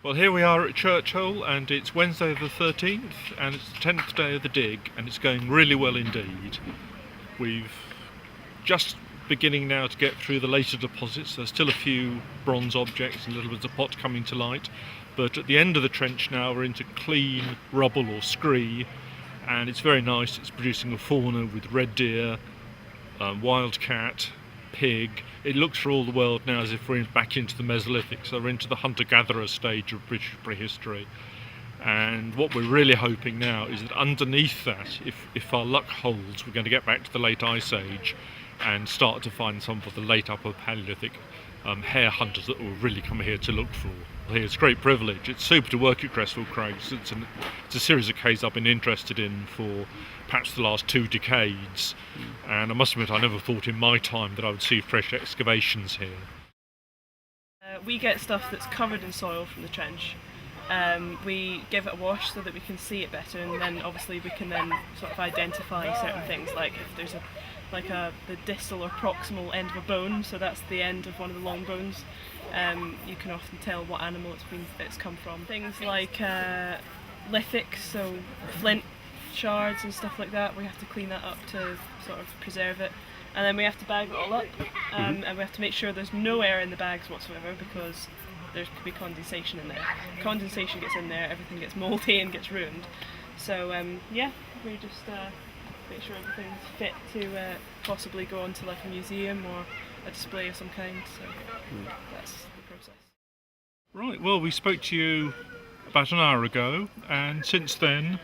Well, here we are at Churchill, and it's Wednesday the 13th, and it's the 10th day of the dig, and it's going really well indeed. We've just beginning now to get through the later deposits. There's still a few bronze objects and little bits of pot coming to light, but at the end of the trench now we're into clean rubble or scree, and it's very nice. It's producing a fauna with red deer, wildcat, pig. It looks for all the world now as if we're back into the Mesolithic, so we're into the hunter-gatherer stage of British prehistory. And what we're really hoping now is that underneath that, if our luck holds, we're going to get back to the late Ice Age and start to find some of the late Upper Paleolithic hare hunters that will really come here to look for. It's a great privilege. It's super to work at Creswell Crags. It's a series of caves I've been interested in for perhaps the last 2 decades, and I must admit I never thought in my time that I would see fresh excavations here. We get stuff that's covered in soil from the trench. We give it a wash so that we can see it better, and then obviously we can then sort of identify certain things, like if there's the distal or proximal end of a bone, so that's the end of one of the long bones. You can often tell what animal it's come from. Things like lithics, so flint shards and stuff like that, we have to clean that up to sort of preserve it, and then we have to bag it all up, and we have to make sure there's no air in the bags whatsoever, because there could be condensation in there. Condensation gets in there, everything gets mouldy and gets ruined. So yeah, we just make sure everything's fit to possibly go onto like a museum or a display of some kind. So that's the process. Right, well, we spoke to you about an hour ago, and since then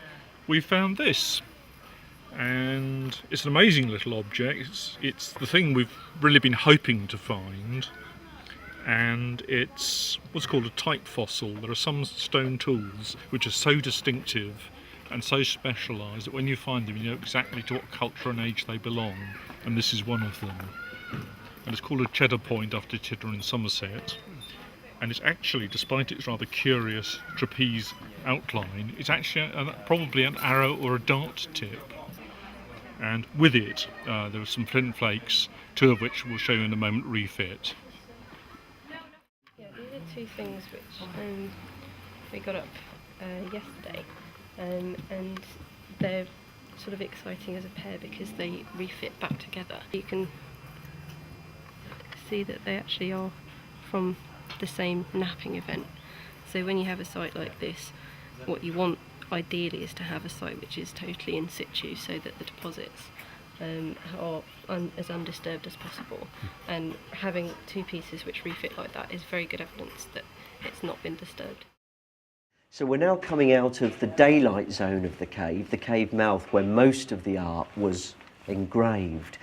we've found this. And it's an amazing little object. It's the thing we've really been hoping to find. And it's what's called a type fossil. There are some stone tools which are so distinctive and so specialised that when you find them you know exactly to what culture and age they belong, and this is one of them. And it's called a cheddar point after Cheddar in Somerset, and it's actually, despite its rather curious trapeze outline, it's actually probably an arrow or a dart tip. And with it there are some flint flakes, 2 of which we'll show you in a moment refit. These are 2 things which we got up yesterday, and they're sort of exciting as a pair because they refit back together. You can see that they actually are from the same napping event. So when you have a site like this, what you want ideally is to have a site which is totally in situ, so that the deposits are as undisturbed as possible, and having 2 pieces which refit like that is very good evidence that it's not been disturbed. So we're now coming out of the daylight zone of the cave mouth where most of the art was engraved,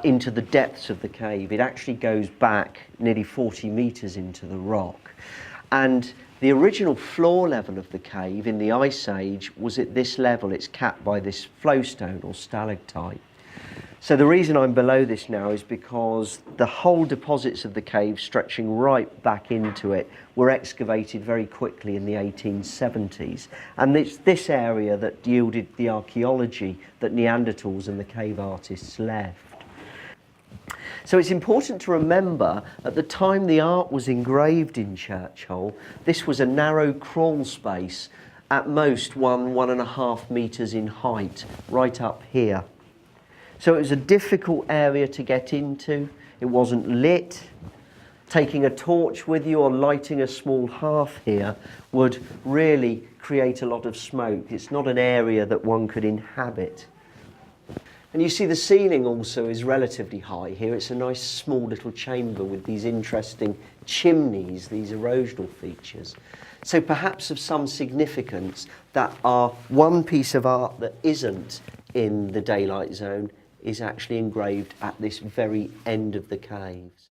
into the depths of the cave. It actually goes back nearly 40 metres into the rock, and the original floor level of the cave in the Ice Age was at this level. It's capped by this flowstone or stalactite. So the reason I'm below this now is because the whole deposits of the cave stretching right back into it were excavated very quickly in the 1870s. And it's this area that yielded the archaeology that Neanderthals and the cave artists left. So it's important to remember, at the time the art was engraved in Churchill, this was a narrow crawl space, at most 1.5 metres in height, right up here. So it was a difficult area to get into. It wasn't lit. Taking a torch with you or lighting a small hearth here would really create a lot of smoke. It's not an area that one could inhabit. And you see the ceiling also is relatively high here. It's a nice small little chamber with these interesting chimneys, these erosional features. So perhaps of some significance that our one piece of art that isn't in the daylight zone is actually engraved at this very end of the caves.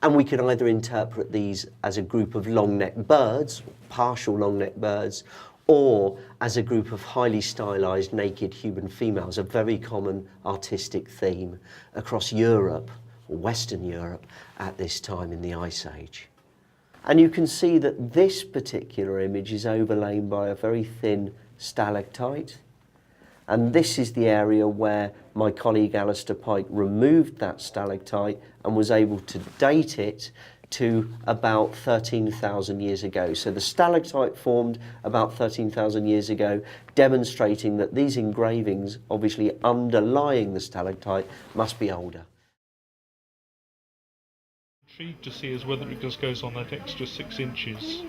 And we can either interpret these as a group of long-necked birds, partial long-necked birds, or as a group of highly stylised naked human females, a very common artistic theme across Europe, or Western Europe, at this time in the Ice Age. And you can see that this particular image is overlain by a very thin stalactite. And this is the area where my colleague Alistair Pike removed that stalactite and was able to date it to about 13,000 years ago. So the stalactite formed about 13,000 years ago, demonstrating that these engravings, obviously underlying the stalactite, must be older. Intrigued to see is whether it just goes on that extra 6 inches.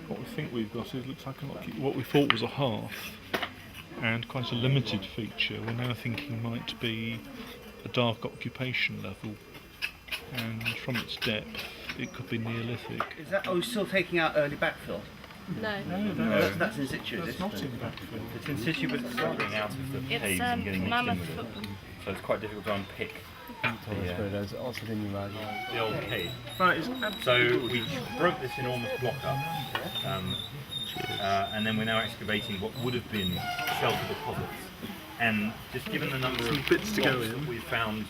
What we think we've got is looks like what we thought was a half, and quite a limited feature. We're now thinking might be a dark occupation level, and from its depth it could be Neolithic. Is that, are we still taking out early backfill? No. That's in situ, is That's it? not in backfill. It's in situ, but it's going out of the caves and getting mixed in with it. So it's quite difficult to unpick the old cave. So we broke this enormous block up, and then we're now excavating what would have been shelter deposits. And just given the number of bits to go blocks in. that we've found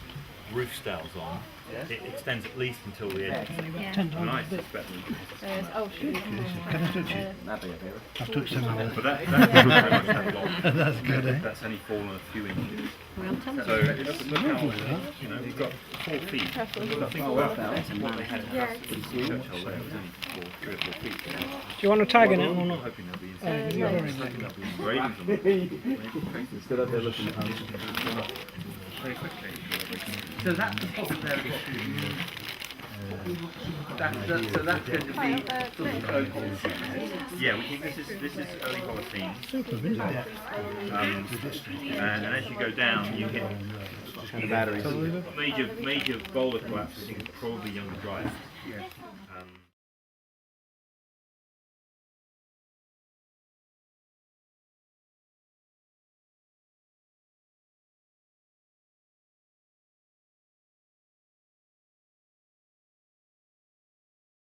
roof styles on, it extends at least until the edge. Yeah. And I suspect Oh, shoot. I've touched them all. but that's very much that block. That's good, eh? That's only fallen a few inches. Well, tell us. So look how, you know, we've got 4 feet. Think about what they had in the house. The church hole there was only 3 or 4 feet. Do you want to tag in it or I'm not? hoping there'll be engravings on it. Instead of there looking at Very quickly. So that deposit there, so that's going to be sort of open. Yeah, we think this is early Holocene. And as you go down, you hit major boulder collapse. I think it's probably Younger Dryas.